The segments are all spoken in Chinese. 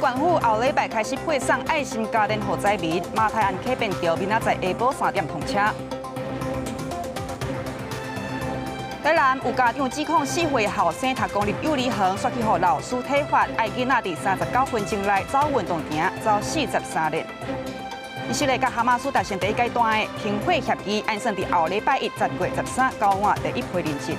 县府后礼拜开始配送爱心家电给灾民，马太安溪便桥明仔载下晡3点通车。台南有家长指控4岁后生读公立幼儿园，煞去予老师体罚，爱囡仔伫39分钟内走运动行，走43日。以色列甲哈马斯达成第一阶段的停火协议，按算伫后礼拜1 10月13交换第一批人质。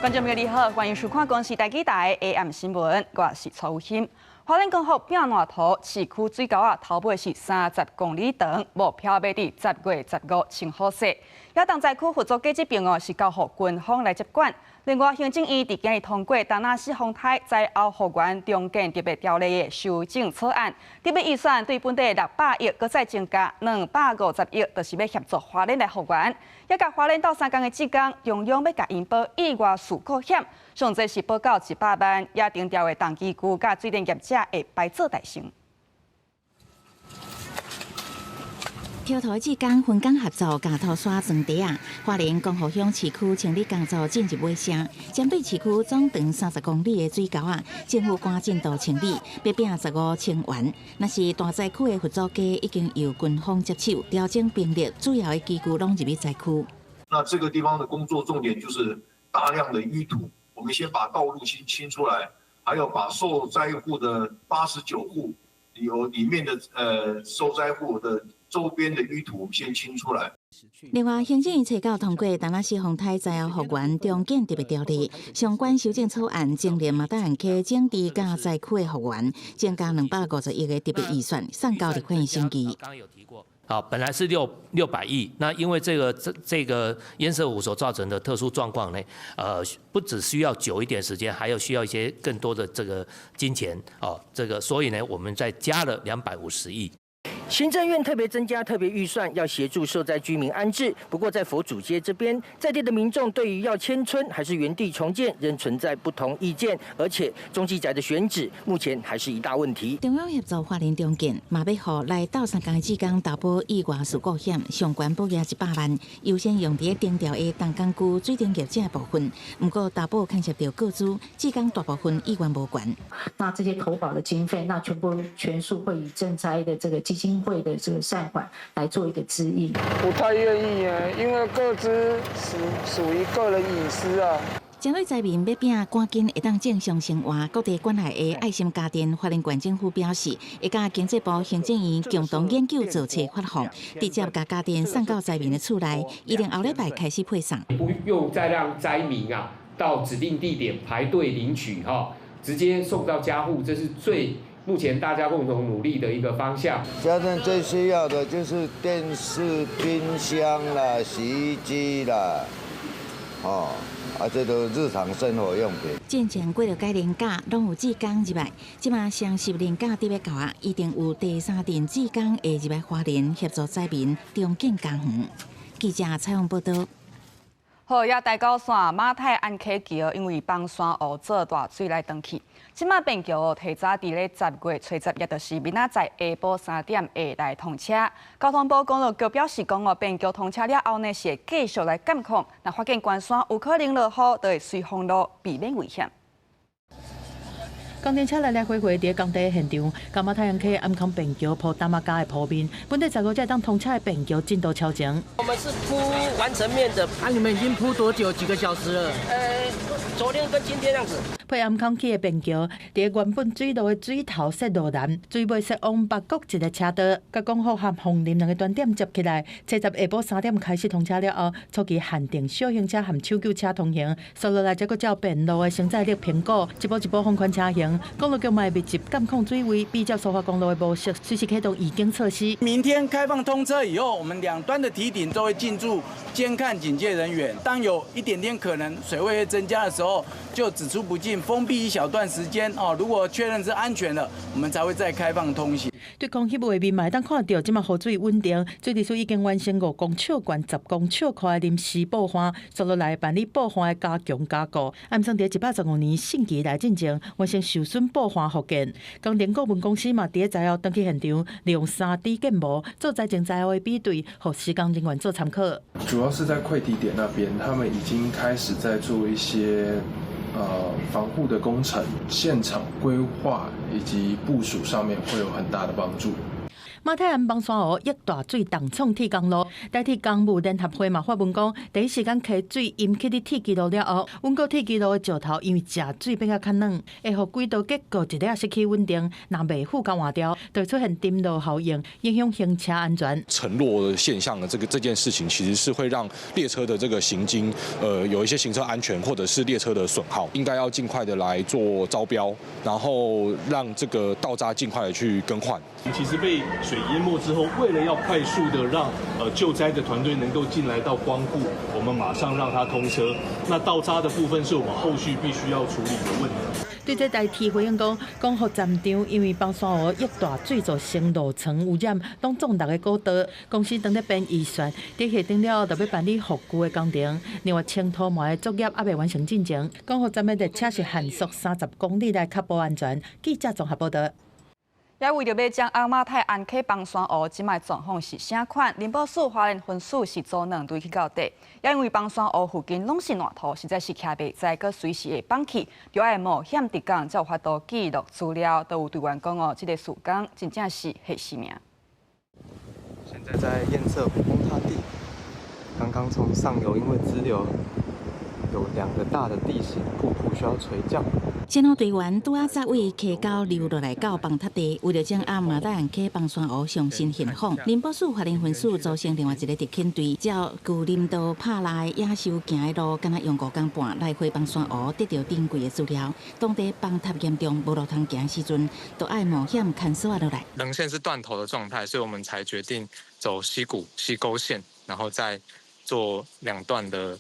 观众朋友你好，欢迎收看公视台记台 AM 新闻，我是曹有欣。花莲港府屏南图市区水沟啊，头尾是30公里长，目标要伫10月15清好势。也当灾区负责计这边哦，是交予军方来接管。另外，行政院伫今日通过丹那市风台灾后复原重建特别条例的修正草案，特别预算对本地600亿，搁再增加250亿，就是要协助花莲来复原。也甲花莲到3天的志工，中央要甲因保意外事故险，上侪是报到100万，也定调的重机具甲水电业者会排做代偿。桥头志工分工合作，架土沙装地啊！花莲光复乡市区清理工作进入尾声，针对市区总长30公里的水沟啊，政府赶进度清理，要拼15清完。那是大灾区的辅助机已经由军方接手，调整兵力，主要的机具拢入去灾区。那这个地方的工作重点就是大量的淤土，我们先把道路先清出来，还有把受灾户的89户里面的受灾户的周边的淤土我们先清出来。另外，行政院提交通过丹那市风台灾后复原重建特别条例，相关修正草案精炼马达岸溪整治甲灾区的复原，增加250亿的特别预算，送交立法院审议。好，本来是600亿，那因为这个堰塞湖所造成的特殊状况呢，不只需要久一点时间，还有需要一些更多的这个金钱哦，所以呢，我们再加了250亿。行政院特别增加特别预算，要协助受灾居民安置。不过，在佛祖街这边，在地的民众对于要迁村还是原地重建，仍存在不同意见。而且，中继宅的选址目前还是一大问题。中央协助花莲重建，嘛要予来到3天的志工投保意外事故险，上悬保额100万，优先用伫定调的东港区水电业者部分。不过，投保牵涉到各资，志工大部分意愿无关。那这些投保的经费，那全数会以赈灾的这个基金会的这个善款来做一个支应。不太愿意耶，因为各自属于个人隐私啊。针对灾民要拼赶紧会当正常生活，各地管内的爱心家电，花莲县政府表示，会甲经济部行政院共同研究做册发放，直接甲家电送到灾民的厝内，预定后礼拜开始配送。不用再让灾民啊到指定地点排队领取直接送到家户，这是目前大家共同努力的一个方向。家电最需要的就是电视、冰箱啦、洗衣机啦，这都日常生活用品。进前过了该年假，拢有志工入来，即马双十年假伫要到啊，一定有第3阵志工会入来花莲协助灾民重建家园。记者采访报道。好，也大高线马太安溪桥因为崩山污做大水来登去，即马变桥提早伫咧10月初10日，就是明仔载下晡3点下来通车。交通部公路局表示讲变桥通车了后呢，是会继续来监控，那发现关山有可能落雨，就会随封路，避免危险。工程车来来回回伫工地现场，甲马太阳溪安康便桥铺淡马家的铺面，本地15才当通车的便桥进度超前。我们是铺完成面的，你们已经铺多久？几个小时了？昨天跟今天这样子。配安康溪的便桥，伫原本水路的水头塞路南，水尾塞往北角一个车道，甲港府和凤林2个端点接起来。初10下晡3点开始通车了后，初期限定小型车和抢救车通行，接落来则佫照便路的承载力评估，一步一步放宽车型。公路局嘛会密集监控水位，比较苏花公路的模式，随时启动预警措施。明天开放通车以后，我们两端的堤顶都会进驻监看警戒人员。当有一点点可能水位会增加的时候，就只出不进，定封闭一小段时间哦，如果确认是安全了，我们才会再开放通行。对空翕画面嘛，当看到即马河水稳定，水利署已经完成5公尺宽、10公尺宽的临时补换，接落来办理补换的加强加固，按算伫115年限期内进行完成受损补换复建。光电顾问公司嘛，伫在后登去现场，利用3D 建模做灾前灾后的比对，互施工人员做参考。主要是在快递点那边，他们已经开始在做一些防护的工程，现场规划以及部署上面会有很大的帮助。马太安邦山河液大水重创铁公路，代替公务联合会嘛发文讲，第一时间开水引起的铁轨路了后，稳固铁轨路的石头因为食水变较较软，会互轨道结构一直失去稳定，若未附加换掉，就会出现沉落效应，影响行车安全。沉落现象的这件事情，其实是会让列车的这个行经，有一些行车安全或者是列车的损耗，应该要尽快的来做招标，然后让这个道闸尽快的去更换。其实被水淹没之后，为了要快速的让救灾的团队能够进来到光顾，我们马上让它通车。那道闸的部分是我们后续必须要处理的问题。对这代替回应讲，光复站场因为邦山河液大水造成路层污染，拢重大的高道。公司当咧编预算，伫下定了后，就要办理复旧的工程。另外，清土埋的作业还未完成进程。光复站的列车是限速30公里来确保安全。记者综合报道。也为着要将阿马泰安溪邦山湖即卖状况是啥款，林保署花莲分署是组2队去到地，也因为邦山湖附近拢是烂土，实在是徛袂在，佮随时会放弃，就爱冒险伫港才有法度记录资料。都有队员讲哦，这个事工真正是害死命。现在在堰塞湖崩塌地，刚刚从上游因为支流有2个大的地形瀑布需要垂降。前后队员拄仔早为溪沟流落来到崩塌地，为了将阿马达安溪邦山湖重新现放，林保署花莲分署组成另外一个特遣队，照旧林道拍来野兽行的路，敢若用5天半来回邦山湖，得到珍贵的资料。当地崩塌严重，无路通行时阵，都爱冒险勘索落来。棱线是断头的状态，所以我们才决定走溪沟线，然后再做2段的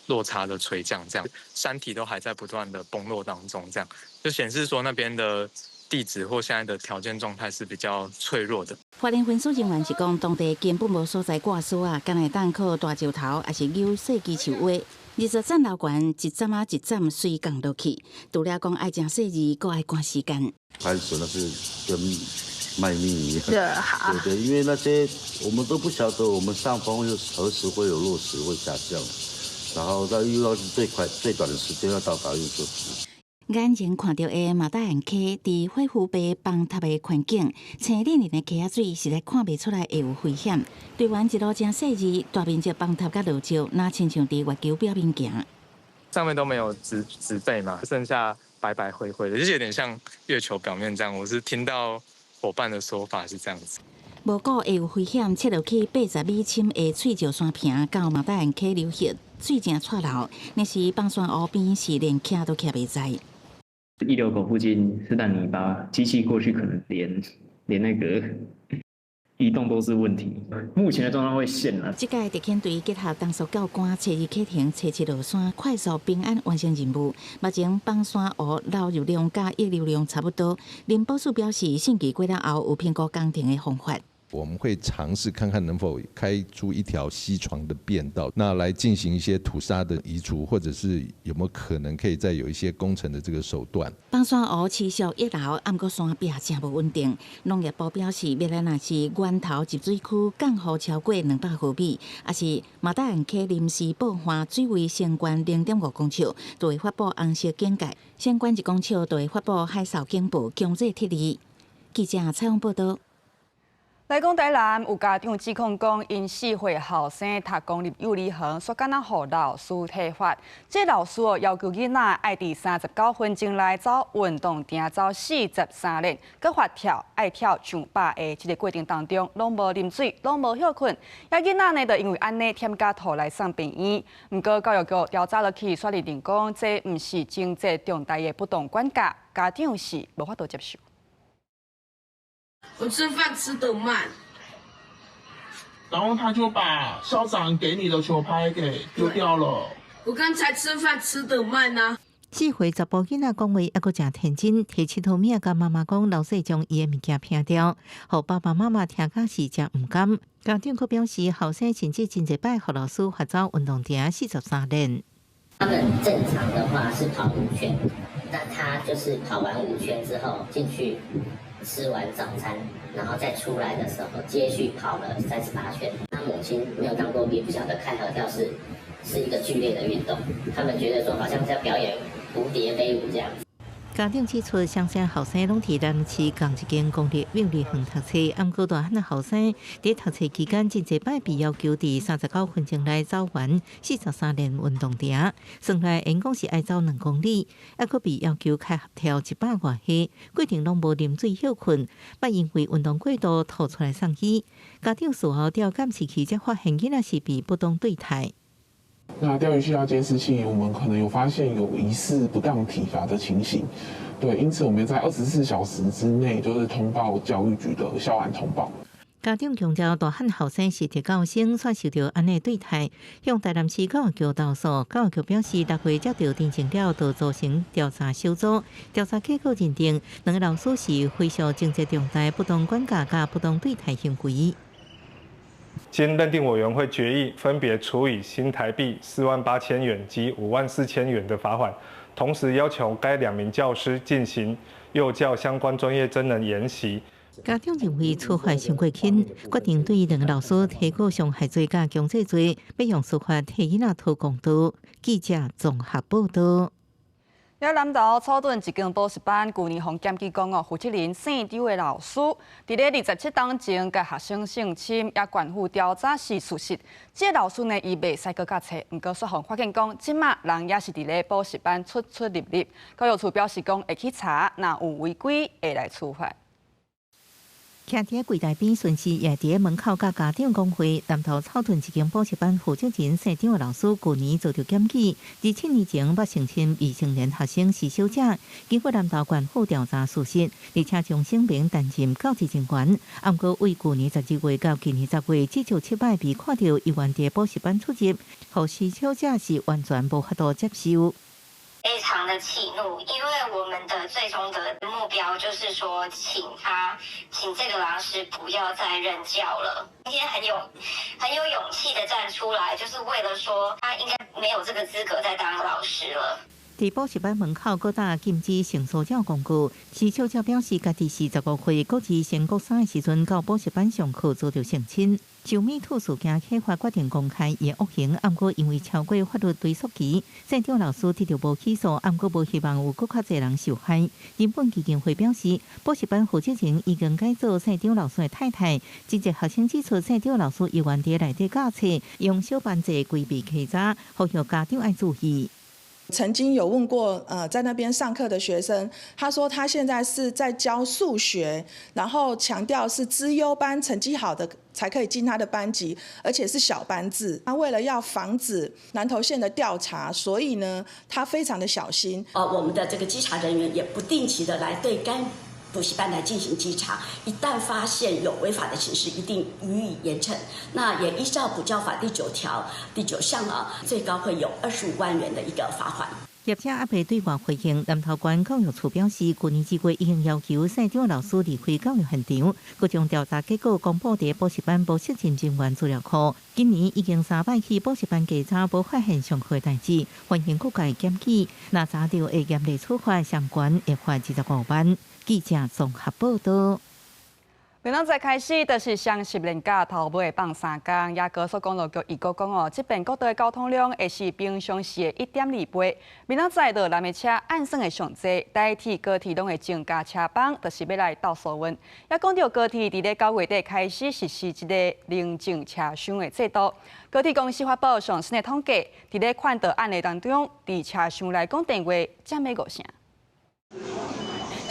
落差的垂降，这样山体都还在不断的崩落当中，这样就显示说那边的地质或现在的条件状态是比较脆弱的。花莲分署人员是讲，当地根本无所在挂树啊，敢会当靠大石头，还是扭细枝树蛙。20站楼悬，一站啊一站水降落去，除了讲爱正细致，搁爱赶时间。拍手那是跟卖命一样，对，因为那些我们都不晓得，我们上风又何时会有落石会下降。然后到又要是最短的时间要到达运作时。眼前看到的马达岸溪伫火湖被崩塌的环境，青冷冷的溪仔水实在看袂出来会有危险。队员一路真细致，大面积崩塌甲落石，那亲像伫月球表面行。上面都没有植被嘛，剩下白白灰灰的，就是有点像月球表面这样。我是听到伙伴的说法是这样子。无过会有危险，切落去80米深的翠石山坪到马达岸溪流血。水正窜流，那是邦山湖边是连徛都徛袂在。溢流口附近是但你把机器过去，可能连那个移动都是问题。目前的状况会陷了。这届特遣队结合当属教官，初日启程，初7落山，快速平安完成任务。目前邦山湖流入量甲溢流量差不多。林保署表示，限期过了后有评估工程的方法。我们会尝试看看能否开出一条溪床的便道，那来进行一些土沙的移除，或者是有没有可能可以再有一些工程的这个手段。邦山湖持续溢流，暗过山壁真无稳定。农业部表示，未来若是源头集水区降雨超过200毫米，也是马达岸溪临时补换水位升悬0.5公尺，就会发布红色警戒；升悬1公尺，就会发布海啸警报，强制撤离。记者采访报道。来讲台南有家长指控讲，因4岁后生读公立幼儿园，所敢若互老师体罚。这老师要求囡仔爱伫39分钟内走运动定走43轮，佮罚跳爱跳上100下。这个过程当中，拢无啉水，拢无休困。也囡仔呢，就因为安尼添加吐来送病院。不过教育局调查落去，却认定讲这毋是经济重大的不当管教，家长是无法度接受。我吃饭吃得慢，然后他就把校长给你的球拍给丢掉了。我刚才吃饭吃得慢啊。4岁查甫囡仔讲话还阁真天真，提起头面甲妈妈讲老师将伊的物件拼掉，互爸爸妈妈听甲是真毋甘。家长佫表示，后生甚至真侪摆互老师发走运动场43年。他们正常的话是跑5圈，那他就是跑完5圈之后进去吃完早餐，然后再出来的时候接续跑了38圈。他母亲没有当过兵，不晓得开合跳是一个剧烈的运动，他们觉得说好像在表演蝴蝶飞舞这样子。家长指出，乡下后生拢伫南市共一间公立幼儿园读册，毋过大汉的后生伫读册期间，真侪摆被要求伫39分钟内走完43年运动场，算来因讲是爱走2公里，还佫被要求开合跳100外下，规定拢无啉水休困，捌因为运动过度吐出来送医。家长事后调监视器，才发现囡仔是被不当对待。那钓鱼系统监视器，我们可能有发现有疑似不当体罚的情形，对，因此我们在24小时之内就是通报教育局的校案通报。家长强调，大汉后生是特教生，却受到安尼对待，向台南市教育局投诉。教育局表示，6月接到订正了，就组成调查小组，调查结果认定2个老师是非常情节重大不当管教甲不当对待行为。经认定委员会决议，分别处以新台币48000元及54000元的罚款，同时要求该2名教师进行幼教相关专业真人研习。家长认为处罚伤过轻，决定对2个老师提告伤害罪甲强制罪，要用司法替囡仔讨公道。记者综合报道。了南投草屯一间补习班，去年互检举讲负责人姓张的老师，伫咧27当前甲学生性侵，也关乎调查是事实。这个老师呢，伊袂使搁甲册，毋过说互发现讲，即马人也是伫咧补习班出出入入。教育处表示讲会去查，若有违规会来处罚。徛伫柜台边，顺势也伫门口甲家长讲话。南投草屯一间补习班负责人姓张的老师，去年遭到检举，27年前捌性侵未成年学生是小者。经过南投县府调查事实，而且将声明担任教职人员。毋过为去年12月到今年10月，至少7摆被看到伊原伫补习班出入，互施小者是完全无法度接受。非常的气怒，因为我们的最终的目标就是说，请这个老师不要再任教了。今天很有勇气的站出来，就是为了说他应该没有这个资格再当老师了。伫补习班门口各打禁止性骚扰广告，施小者表示，家己是15岁，国二升国3的时阵，到补习班上课遭到性侵。就MeToo事件启发，决定公开伊恶行，毋过因为超过法律追溯期，姓张老师得到无起诉，毋过无希望有更较侪人受害。人本基金会表示，补习班负责人已经改造姓张老师的太太。真侪学生指出，姓张老师伊原伫内底教册，用小班制规避欺诈，呼吁家长爱注意。曾经有问过在那边上课的学生，他说他现在是在教数学，然后强调是资优班成绩好的才可以进他的班级，而且是小班制。他为了要防止南投县的调查，所以呢，他非常的小心。我们的这个稽查人员也不定期的来对该补习班来进行稽查，一旦发现有违法的情事，一定予以严惩。那也依照补教法第9条第9项最高会有25万元的一个罚款。业者还未对外回应。南投县教育处表示，去年2月已经要求姓张老师离开教育现场，各将调查结果公布在补习班补习人员资料库。今年已经3摆去补习班稽查，无发现上课代志，欢迎各界检举。若查到会严厉处罚，相关会罚25万。记者综合报道。明仔载开始，就是双十连假头尾放3天，也高速公路局伊阁讲这边各地的交通量会是平常时的1.2倍。明仔载落南的车按算会上济，代替高铁拢会增加车帮，就是要来倒数运。也讲到高铁伫咧9月底开始实施一个零证车厢的制度。高铁公司发布上新的统计，伫咧看到案例当中，伫车厢来讲电话占要5成。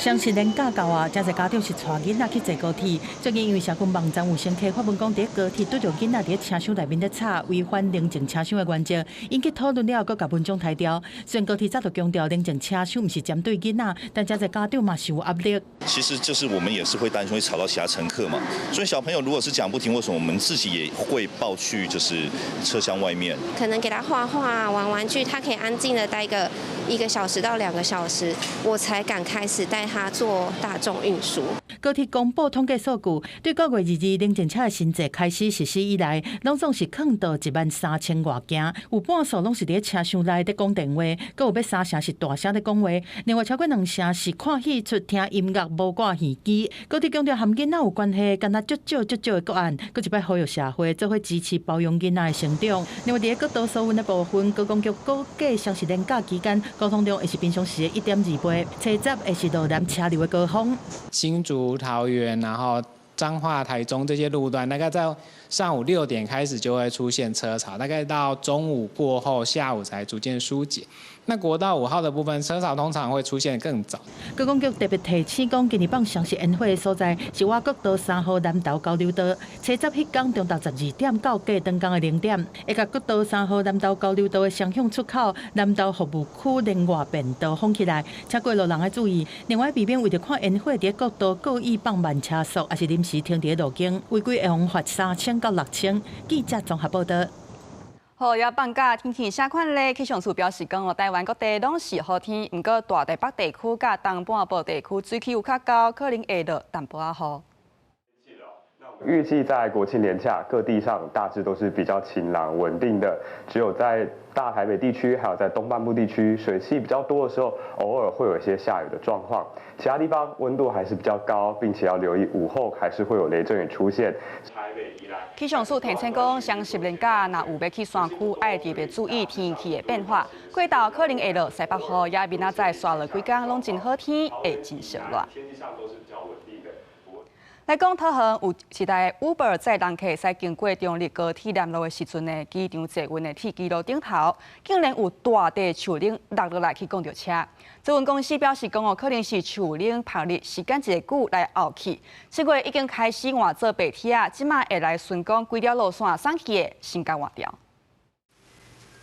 双十连假到啊，真侪家长是带囡仔去坐高铁。最近因为社区网站有乘客发文讲，伫高铁对着囡仔伫车厢内面咧吵，违反宁静车厢的原则，引起讨论了，佮甲文章抬掉。虽然高铁早就强调宁静车厢毋是针对囡仔，但真侪家长嘛是有压力。其实就是我们也是会担心会吵到其他乘客嘛，所以小朋友如果是讲不听，为什么我们自己也会抱去就是车厢外面？可能给他画画、玩玩具，他可以安静的待个1个小时到2个小时，我才敢开始带他坐大众运输。高铁公布统计数据，对9月22宁静车的新制开始实施以来，拢总是坑到13000外件，有半数拢是伫车厢内伫讲电话，佮有要3成是大声伫讲话，另外超过2成是看戏出听音乐无挂耳机。高铁强调和囡仔有关系，敢若足少的个案，佮一摆呼吁社会做伙支持包容囡仔的成长。另外伫国道疏运的部分，高公局估计双十连假期间交通量会是平常时的1.2倍，车站会是路南车流的高峰。新竹、桃园，然后彰化、台中这些路段，大概在上午6点开始就会出现车潮，大概到中午过后，下午才逐渐疏解。那国道5号的部分，车潮通常会出现更早。高公局特别提醒讲，今日放双十宴会的所在是外国道3号南投交流道，车站迄天中昼12点到过灯光的0点，会甲国道3号南投交流道的双向出口南投服务区另外变道封起来，车过路人要注意。另外，避免为着看宴会伫国道故意放慢车速，还是临时停伫路径，违规会罚罚3000到6000。记者综合报道。好，也放假天气啥款咧？气象署表示讲，台湾各地拢是好天，不过大台北地区甲东半部地区水气有较高，可能会落淡薄仔雨。预计在国庆连假，各地上大致都是比较晴朗稳定的，只有在大台北地区还有在东半部地区水汽比较多的时候，偶尔会有一些下雨的状况。其他地方温度还是比较高，并且要留意午后还是会有雷阵雨出现。台北、宜兰。气象署提醒讲，双十连假若有要去山区，爱特别注意天气的变化。过道可能会落西北雨，也明仔载刷了几天拢真好天，会真热热。天气上都是比较稳定的。来讲桃园有一台 Uber 载人客驶经过中立高铁南路的时阵呢，机场坐稳的铁基路顶头，竟然有大地树林落落来去撞到车。资运公司表示讲可能是树林拍立时间一久来后去。7月已经开始换做白铁啊，即马会来巡讲规条路线送去的新加换掉。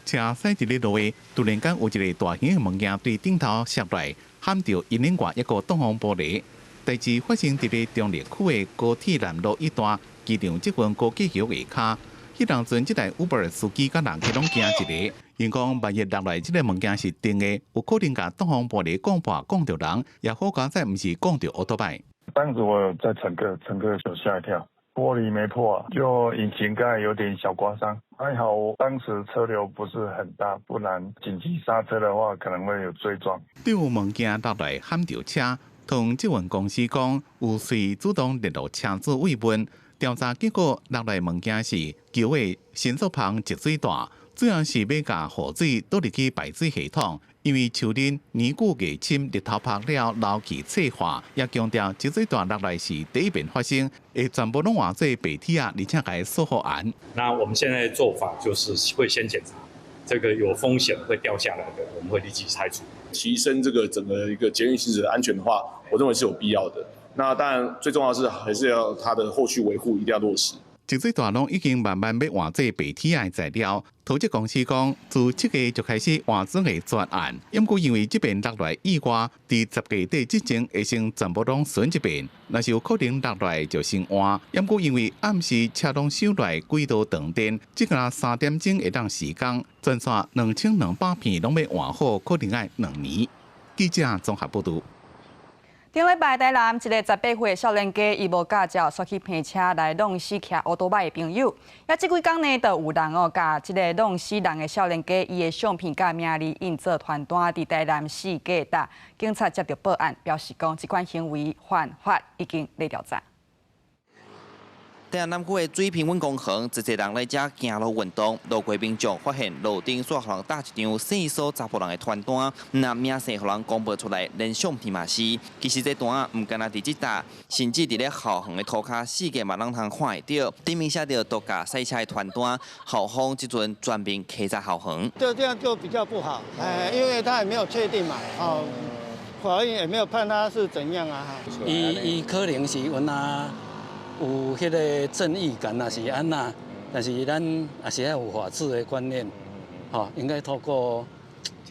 车驶伫咧路的，突然间有一个大型的物件对顶头摔来，撼到1年外一个挡风玻璃。代志发生伫咧中立区的高铁南路一段，机场这份高架桥下骹，迄当阵这台 Uber 司机甲人客拢惊一个，因讲万一落来这个物件是定的，有可能甲挡风玻璃撞破撞到人，也好加在毋是撞到奥多拜。当时我在乘客就吓一跳，玻璃没破，就引擎盖有点小刮伤，还好当时车流不是很大，不然紧急刹车的话可能会有追撞。对有物件落来撼到车。同这运公司讲，有随主动联络车主慰问，调查结果落来物件是桥的伸缩旁积水带，主要是要甲雨水倒入去排水系统。因为树林年久月深，日头晒了楼气脆化，也强调积水带落来是第一遍发生，会全部拢换做白铁啊，而且还塑好完。那我们现在的做法就是会先检查。这个有风险会掉下来的，我们会立即拆除。提升这个整个一个捷运行驶的安全的话，我认为是有必要的。那当然，最重要的是还是要它的后续维护一定要落实。积水大拢已经慢慢要换做白铁的材料。土质公司讲，自7月就开始换装的专案，因过因为这边落来意外，伫10月底之前会先全部拢顺一遍。若是有可能落来就先换，因过因为暗时车拢收来轨道断电，只个3点钟会当施工，全线2200片拢要换好，可能要2年。记者综合报道。顶礼拜，台南一个18岁少年家，伊无驾照，煞去骗车来弄死骑乌多摆的朋友。也即几天呢，就有人甲即个弄死人的少年家，伊的相片甲名字印做传单，伫台南市价值。警察接到报案，表示讲即款行为犯法，已经在调查。台南区的水平稳公园，一个人来遮行路运动，路过民众发现路顶煞互人搭一张细数查甫人的传单，那名声互人公布出来，连相片嘛是。其实这单唔干那伫即搭，甚至伫咧后巷的涂骹，世界嘛人通看会到，顶面写着度假赛车的传单，后方即阵专门刻在后巷。就这样就比较不好，因为他也没有确定嘛，法院也没有判他是怎样啊。伊可能是阮啊有迄个正义感啊，是安那，但是咱也是要有法治的观念，应该透过。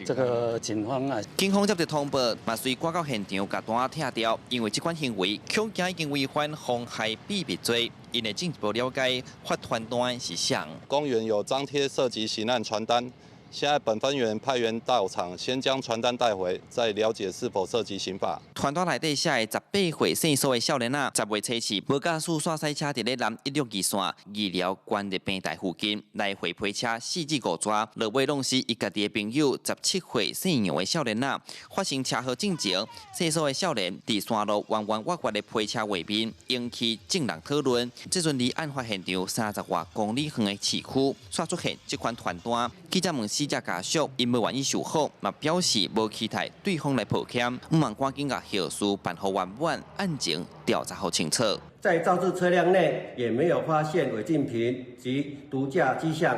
这个警方啊，警方接到通报，嘛随赶到现场，把单拆掉，因为这款行为恐惊已经违反妨害秘密罪，因会进一步了解发传单是啥。公园有张贴涉及刑案传单，现在本分员派员到场，先将传单带回，再了解是否涉及刑法。传单内底写的18岁姓苏的少年仔，10月初4无驾驶煞赛车伫咧南162线二寮关日平台附近来回批车4至5抓，落尾拢是伊家己的朋友17岁姓杨的少年仔。发生车祸进前，姓苏的少年伫山路弯弯弯弯的批车画面，引起众人讨论。这阵离案发现场30外公里远的市区，煞出现这款传单。记者问死者家属，因无愿意受访，嘛表示无期待对方来抱歉，毋望赶紧甲后事办好圆满，案情调查好清楚。在肇事车辆内也没有发现违禁品及毒驾迹象，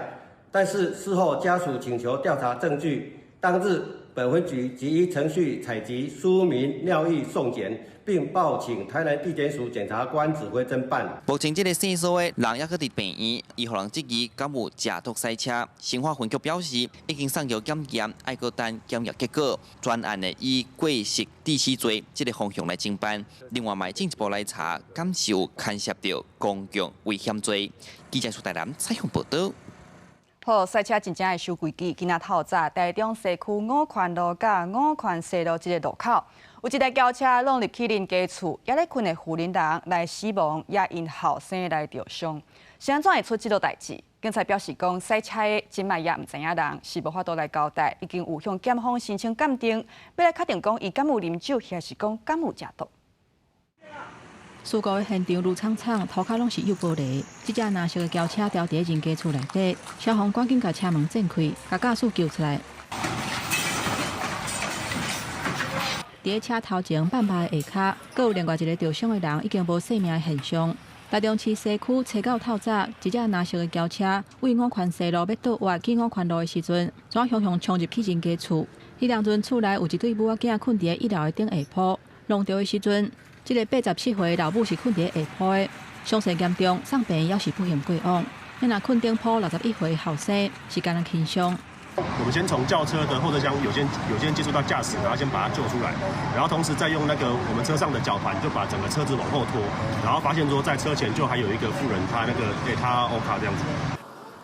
但是事后家属请求调查证据，当日本分局即依程序采集书名尿液送检，并报请台南地检署检察官指挥侦办。目前这个姓苏的人还搁伫病院，伊互人质疑敢有假毒赛车。刑法分局表示，已经送交检验，爱搁等检验结果。专案的以过失致死罪这个方向来侦办。另外，卖进一步来查，敢是有牵涉到公共危险罪。记者苏台南采访报道。好，赛车真正会守规矩。今仔透早，台中西区五权路甲五权西路这个路口，有一台轿车弄入去邻家厝，也咧困的妇人来死亡，也因后生来着伤。是安怎会出这个代志？警察表示讲，赛车的真卖也唔知影人是无法度来交代，已经有向检方申请鉴定，要来确定讲伊敢有啉酒，还是讲敢有食毒。事故的现场路惨惨，涂骹拢是幼玻璃。这架蓝色的轿车掉伫人家厝内底，消防赶紧把车门震开，把驾驶救出来。伫车头前半排的下骹，阁有另外一个受伤的人，已经无生命的现象。台中市西区初到透早，一架蓝色的轿车为五权西路要倒弯去五权路的时阵，转向冲入去人家厝。迄当阵厝内有一对母仔囝困伫1楼的顶下铺，弄到的时阵。这个87岁的老母是困伫下铺的，伤势严重，送病也是不幸过往。那困顶铺61岁后生是感染轻伤。我们先从轿车的后车厢有先接触到驾驶，然后先把他救出来，然后同时再用那个我们车上的绞盘就把整个车子往后拖，然后发现说在车前就还有一个妇人，她那个给她欧卡这样子。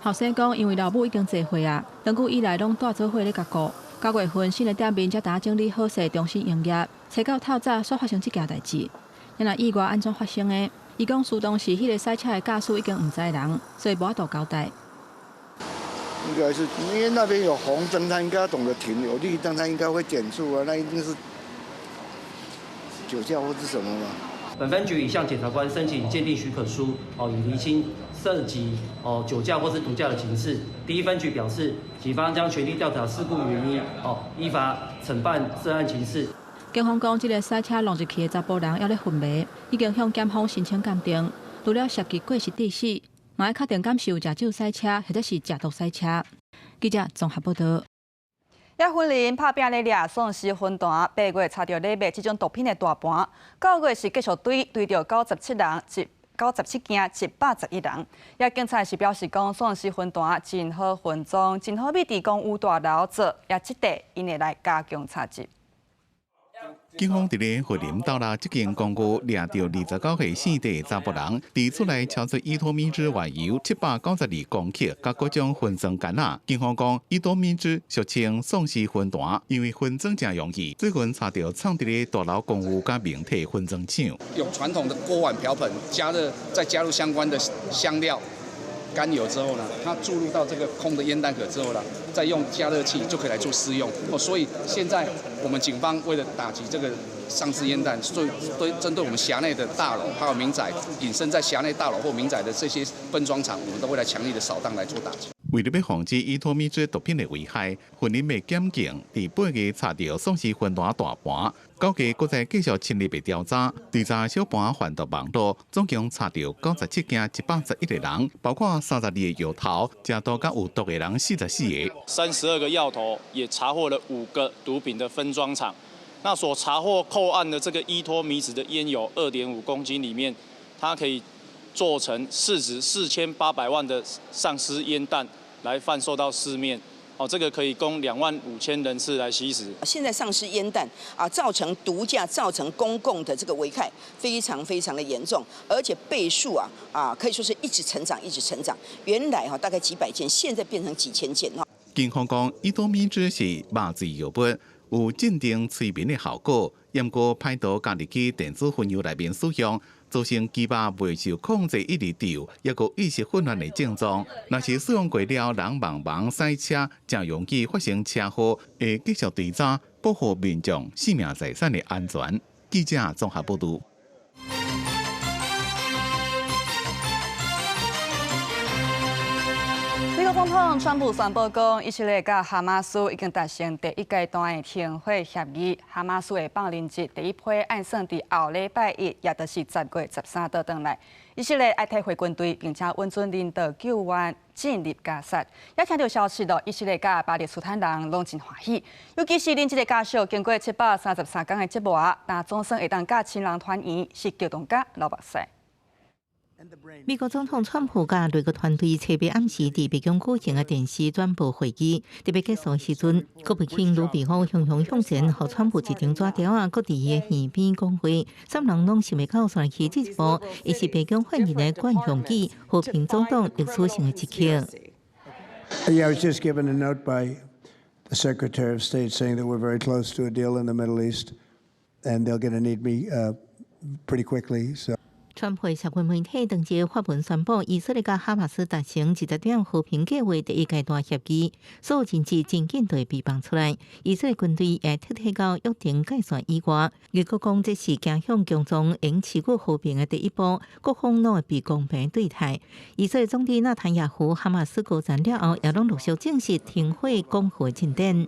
后生讲，因为老母已经坐岁啊，长久以来拢带做伙咧甲顾。9月份，新的店面才打整理好势，重新营业。初到透早，煞发生这件代志。那意外安怎发生的？伊讲，事当时迄个赛车的驾驶已经唔知人，所以无法度交代。应该是因为那边有红灯，他应该要懂得停；有绿灯，他应该会减速啊。那一定是酒驾或是什么嘛？本分局已向检察官申请鉴定许可书，以厘清涉及酒驾或是毒驾的情事。第一分局表示，警方将全力调查事故原因，依法惩办涉案情事。警方讲，这个赛车弄入去的查甫人还咧昏迷，已经向检方申请鉴定，除了涉及过失致死，嘛要确定敢是有食酒赛车，或者是食毒赛车。记者综合报道。也婚人拍拼咧掠丧尸分弹，8月查到咧卖这种毒品的大盘，9月是继续追到97人，97件111人。也警察是表示讲，丧尸分弹真好分赃，真好比伫公务大楼做，也即地因会来加强查缉。警方伫咧惠林到了这间公寓，掠到29岁姓地查甫人，提出来敲出伊托米酯原油792公克，甲各种分装干仔。警方讲，伊托米酯俗称丧尸分弹，因为分装真容易。最近查到藏伫咧大楼公寓甲名体分装厂，用传统的锅碗瓢盆加热，再加入相关的香料。甘油之后呢，它注入到这个空的烟弹壳之后呢，再用加热器就可以来做施用。所以现在我们警方为了打击这个丧尸烟弹，所以针对我们辖内的大楼还有民宅，隐身在辖内大楼或民宅的这些分装厂，我们都会来强力的扫荡来做打击。为了要防止伊托米酯毒品的危害，婚林的检警伫8月查到丧尸分弹大盘，9月搁再继续深入的调查，调查小盘贩毒网络，总共查到97件111个人，包括32个药头，食毒甲有毒的人44个。32个药头，也查获了5个毒品的分装厂。那所查获扣案的这个依托米脂的烟油2.5公斤里面，它可以做成市值4800万的丧尸烟弹来贩售到市面。这个可以供25000人次来吸食。现在丧尸烟弹造成毒驾、造成公共的这个危害非常的严重，而且倍数可以说是一直成长。原来大概几百件，现在变成几千件。警方讲，依托米脂是麻醉药物，有镇定催眠的效果，不过歹徒加入去电子烟油内面使用。造成鸡巴未受控制一直掉，也有意识混乱的症状。若是使用过了，人茫塞车，真容易发生车祸。会继续追查，保护民众性命财产的安全。记者综合报道。美国总统川普宣布讲，以色列甲哈马斯已经达成第一阶段的停火协议。哈马斯的放人节第一批按算伫后礼拜一，也就是10月13倒转来。以色列爱退回军队，并且允准领导救援进入加沙。也听到消息以色列甲巴勒斯坦人拢真欢喜，尤其是恁这个家属经过733天的折磨，但总算会当甲亲人团圆，是激动甲流目屎。美国总统川普甲内阁团队特别暗时伫白宫举行的电视转播会议，特别结束时阵，国务卿卢比奥雄向前，互川普一张纸条搁伫伊的耳边讲话，三人拢想要到选举这一步，伊是白宫发言的惯用语，和平总统历史性的一刻。Yeah, I was just given a note by the Secretary of State saying that we're very close to a deal in the Middle East, and they're going to need me pretty quickly. So. 川普社群媒体当日发文宣布，以色列甲哈马斯达成100点和平计划第一阶段协议，所有证据真紧就会被放出来。以色列军队也撤退到约定界线以外。美国讲这是走向共同永持久和平的第一步，各方拢会被公平对待。以色列总理纳坦雅胡哈马斯高层了后，也拢陆续证实停火讲和进展。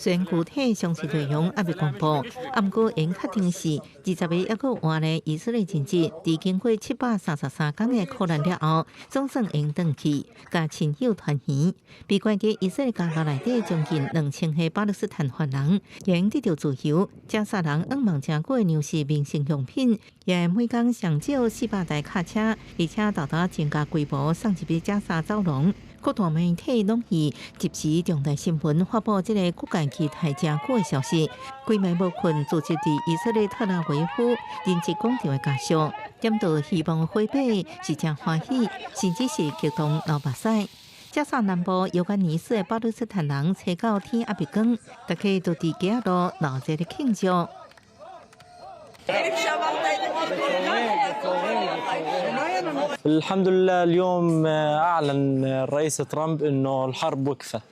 虽然具体详细内容还未公布，不过应确定是20日还阁换了以色列前日，伫经过733天的苦难了后，总算应回去，甲亲友团圆。被关在以色列监狱内底将近2000个巴勒斯坦犯人，仍得到自由。加沙人仰望正过粮食、民生用品，也每天上少400台卡车，而且大大增加规模，送入去加沙走廊。各大媒体拢以即时重大新闻发布这个国界期待真久的消息。规暝无困，组织伫以色列特拉维夫临时广场的家属，点到希望回归是真欢喜，甚至是激动流目屎。加沙南部有关尼斯的巴勒斯坦人找到天还未光，大家都伫街路闹热的庆祝。الحمد لله اليوم أعلن الرئيس ترامب إنه الحرب وقفت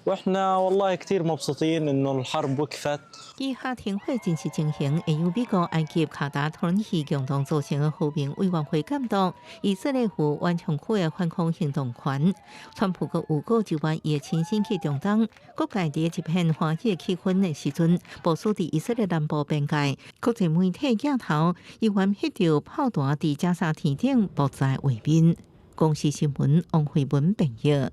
وإحنا والله كتير مبسوطين إنه الحرب وقفت。以下停火正式进行，会由美国、埃及、卡达、土耳其共同组成的和平委员会监督。以色列负顽强区的反恐行动权。川普阁有告就话，伊会亲身去中东，各界伫一片欢喜的气氛的时阵，部署伫以色列南部边界，国际媒体镜头依然翕到炮弹伫加沙天顶爆炸画面。公视新闻王慧文编译。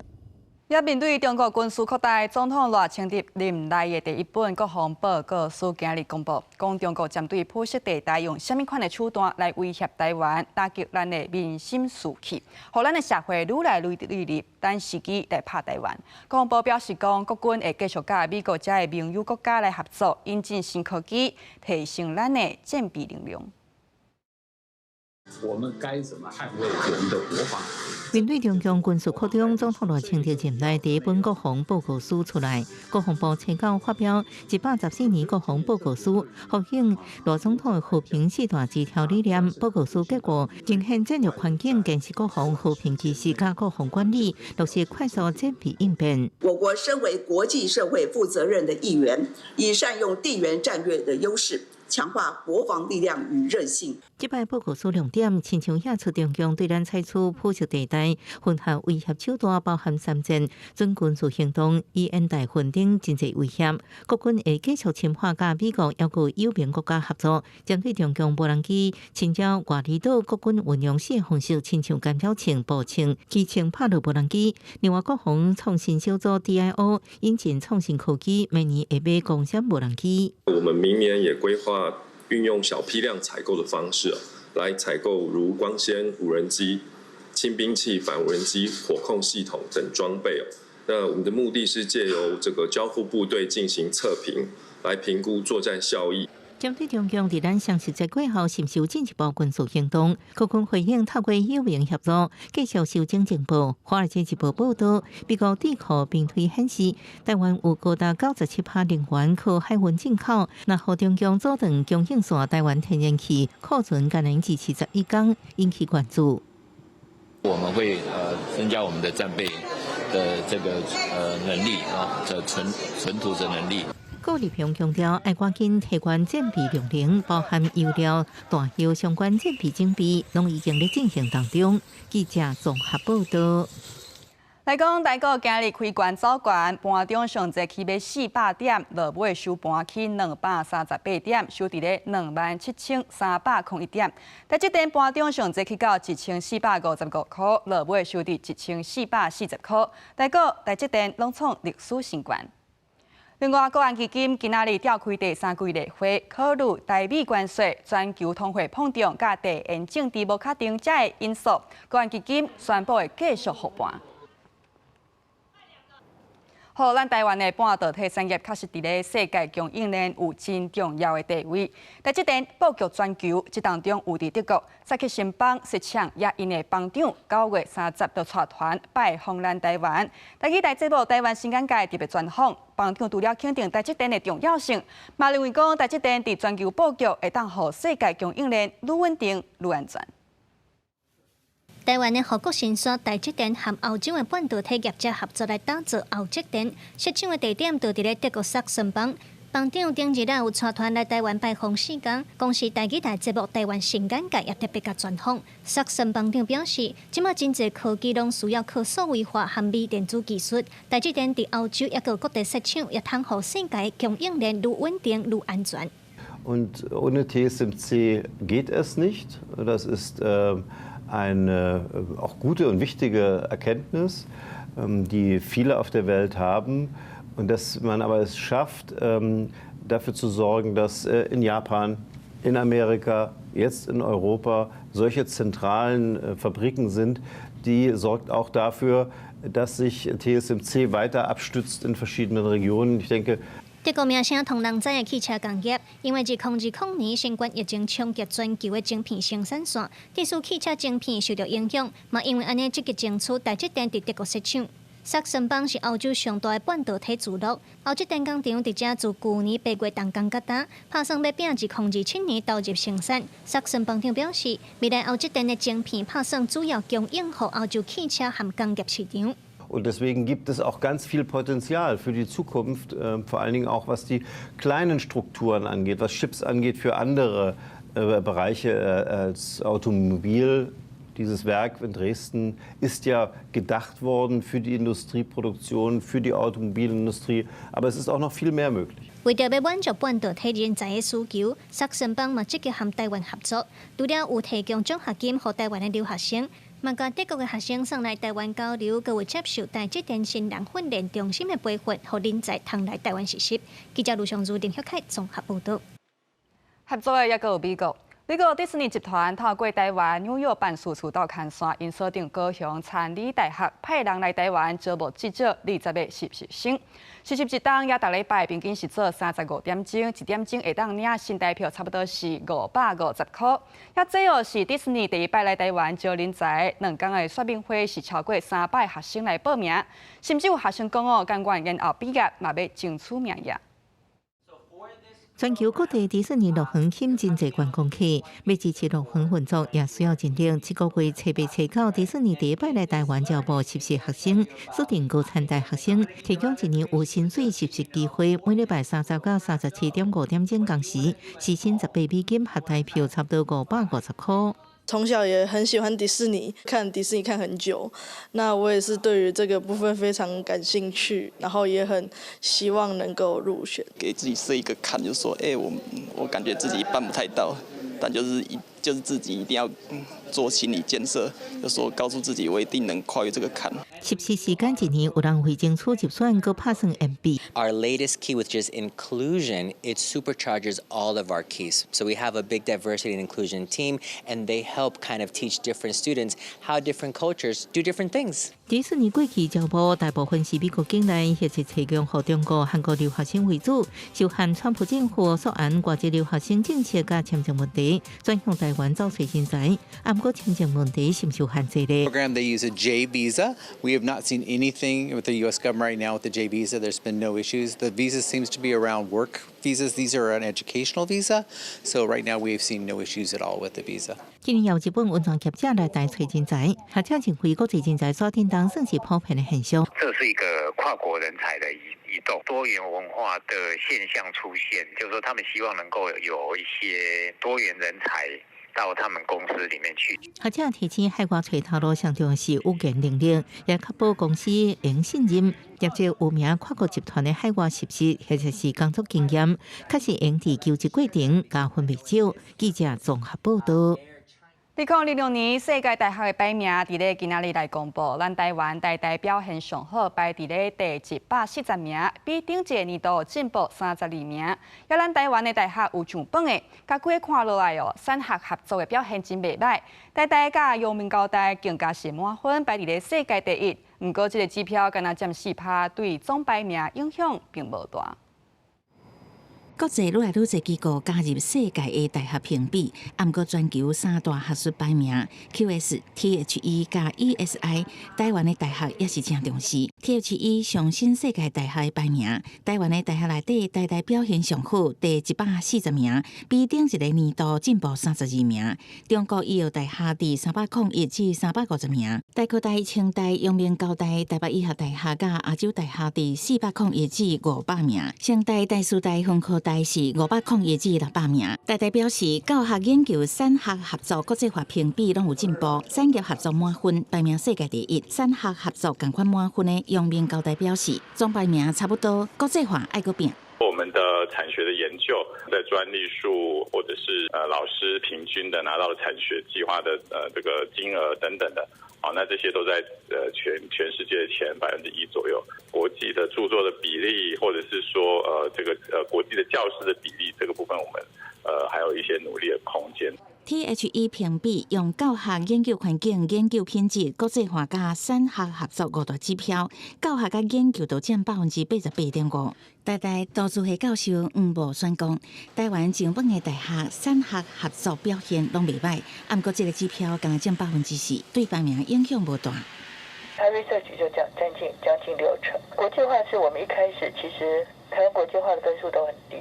也面对中国军事扩大，总统赖清德任内的第一本国防报告书今日公布，讲中国针对普色地带用什么款的手段来威胁台湾，打击咱的民心士气，互咱的社会愈来愈对立，等时机来拍台湾。国防部表示讲，国军会继续甲美国这的盟友国家来合作，引进新科技，提升咱的战备能力。我们该怎么捍卫我们的国防？面对中共军事扩张，总统赖清德任内第一本国防报告书出来，国防部青稿发表114年国防报告书，复兴赖总统的和平4大指条理念。报告书结果呈现战略环境、建设国防和平机制加国防管理，落实快速战备应变。我国身为国际社会负责任的一员，以善用地缘战略的优势，强化国防力量与韧性。这摆报告书亮点，亲像亚出中共对咱采取普设地带混合威胁手段，包含3件准军事行动，以演大稳定经济威胁。国军会继续深化甲美国要有友盟国家合作，针对中共无人机侵扰外离岛，国军运用新方式，亲像干扰枪、步枪、机枪拍落无人机。另外，国防创新小组 DIO 引进创新科技，明年会买共享无人机。我们明年也规划运用小批量采购的方式来采购如光纤无人机、轻兵器反无人机、火控系统等装备。那我们的目的是借由这个交付部队进行测评，来评估作战效益。针对中共伫咱双10节过后是否进一步军事行动，国军回应透过友盟协作，继续收整情报。华尔街日报报道，美国智库并推显示，台湾有高达97%能源靠海运进口，那和中共阻断供应线，台湾天然气库存仅能支持11天，引起关注。我们会增加我们的战备的这个能力的存储的能力。顾立雄强调，要赶紧提悬战备量能，包含油料、弹药相关战备整备，拢已经在进行当中。记者综合报道。来讲，台股今日开悬走悬，盘中上侪起码400点，落尾收盘起238点，收伫咧27301点。台积电盘中上侪起到1455块，落尾收伫1440块。台积电拢创历史新高。另外，国安基金今仔日召开第3季例会，考虑台美关系、全球通货膨胀、甲地缘政治无确定这个因素，国安基金宣布会继续复盘。好，咱台湾的半导体产业确实伫咧世界供应链有真重要的地位。台积电布局全球，这当中有伫德国、萨克新邦、石厂，也因的帮长9月30就带团拜访咱台湾。台期待节目台湾新眼界特别专访，帮长除了肯定台积电的重要性，嘛认为讲台积电伫全球布局会当互世界供应链愈稳定愈安全。台湾的护国神山台积电和欧洲的半导体业者合作来打造欧积电，设厂的地点就伫咧德国萨克森邦。帮长顶日有带团来台湾拜访4天，公司台期台节目台湾新眼界也特别甲专访。萨克森帮长表示，即马真侪科技拢需要靠数位化和微电子技术，台积电伫欧洲也个各地设厂，也通互世界供应链愈稳定愈安全。Und ohne TSMC geht es nicht. Das ist eine auch gute und wichtige Erkenntnis, die viele auf der Welt haben. Und dass man aber es schafft, dafür zu sorgen, dass in Japan, in Amerika, jetzt in Europa solche zentralen Fabriken sind, die sorgt auch dafür, dass sich TSMC weiter abstützt in verschiedenen Regionen. Ich denke, 德国名声同人知的汽车工业，因为2020年新冠疫情冲击全球的晶片生产线，致使汽车晶片受到影响。嘛，因为安尼积极争取台积电伫德国设厂。萨克森邦是欧洲上大的半导体主力，欧积电工厂伫遮自去年8月动工甲打，拍算要并2027年投入生产。萨克森邦长表示，未来欧积电的晶片拍算主要供应给欧洲汽车和工业市场。Und deswegen gibt es auch ganz viel Potenzial für die Zukunft, vor allen Dingen auch was die kleinen Strukturen angeht, was Chips angeht für andere Bereiche als Automobil. Dieses Werk in Dresden ist ja gedacht worden für die Industrieproduktion, für die Automobilindustrie, aber es ist auch noch viel mehr möglich. 为着要满足半导体人才的需求，萨克森邦嘛积极和台湾合作，除了有提供奖学金给台湾的留学生。嘛，甲德国的学生送来台湾交流，佮会接受台积电新人训练中心的培训，互人才通来台湾实习。记者卢尚如、林晓凯综合报道。合作的也有美国。美国迪士尼集团透过台湾纽约办事处到看线，因锁定高雄参理大学派人来台湾招募至少20个实习生。实习一档也逐礼拜平均是做35点钟，1点钟会当领新台票差不多是550块。也最后是迪士尼第一摆来台湾招人才，2天的说明会是超过300学生来报名，甚至有学生讲哦，甘愿延后毕业，嘛要争取名额。全球各地迪士尼乐园欠真侪观光客，要支持乐园运作，也需要认定这个月初8、初9，迪士尼第一摆来台湾招募实习学生，锁定高产大学生，提供一年有薪水实习机会，每礼拜30到37.5点钟工时，时薪$18，合台票差不多550块。从小也很喜欢迪士尼，看迪士尼看很久，那我也是对于这个部分非常感兴趣，然后也很希望能够入选。给自己设一个坎，就说，我感觉自己办不太到，但就是自己一定要做心理建设，就说告诉自己我一定能跨越这个坎。实习时间一年，有人会争取入选，搁拍算 MB。 Our latest key, which is inclusion, it supercharges all of our keys. So we have a big diversity and inclusion team, and they help kind of teach different students how different cultures do different things. 迪士尼过去招募大部分是美国境内或者提供予中国、韩国留学生为主，受限川普政府所按外籍留学生政策甲签证问题，转向台湾找找人才。啊，不过签证问题是唔受限制咧。 Program they use a J visa. We have not seen anything with the U.S. government right now with the J visa. There's been no issues. The visa seems to be around work visas. These are an educational visa. So right now we have seen no issues at all with the visa. 今年有日本文创业者来台找人才，学者认为国际人才所订单算是普遍的现象。这是一个跨国人才的移动，多元文化的现象出现，就是说他们希望能够有一些多元人才到他们公司里面去。学者提醒海外找头路上重要是语言能力，也确保公司能信任。业者有名跨国集团的海外实习或者是工作经验，确实能伫求职过程加分不少。记者综合报道。 2026年世界大学的排名，伫咧今仔日来公布，咱台湾代代表现上好，排伫咧第140名，比顶一个年度进步32名。要咱台湾的大学有上榜的，甲几个看落来哦，产学合作的表现真袂歹，台大甲阳明高大更加是满分，排伫咧世界第一。不过，这个指标敢若占4%，对总排名影响并无大。 国际愈来愈多机构加入世界的大学评比，不过全球三大学术排名 QS、THE 加 ESI， 台湾的大学也是正重视。THE 上新世界大学的排名，台湾的大学内底代代表现上好，第140名，比顶一个年度进步32名。中国医药大学第301至350名，大科大、清大、阳明高大、台北医学大学甲亚洲大学第401至500名，上大、台师大、分科 大是501至600名。大代表示，教学研究、产学合作国际化评比拢有进步，产业合作满分排名世界第一，产学合作同款满分的阳明高大表示，总排名差不多，国际化爱搁拼。 我们的产学的研究，在专利数或者是老师平均的拿到了产学计划的这个金额等等的，好，那这些都在全世界的前1%左右。国际的著作的比例，或者是说这个国际的教师的比例，这个部分我们还有一些努力的空间。 THE 评比用教学研究环境、研究品质、国际化加产学合作5大指标，教学甲研究都占88.5%。台大多数系教授黄无宣讲，台湾上本的大学产学合作表现拢袂歹，不过这个指标敢占4%，对排名影响无大。 他 research 就将近60%，国际化是我们一开始其实台湾国际化的分数都很低，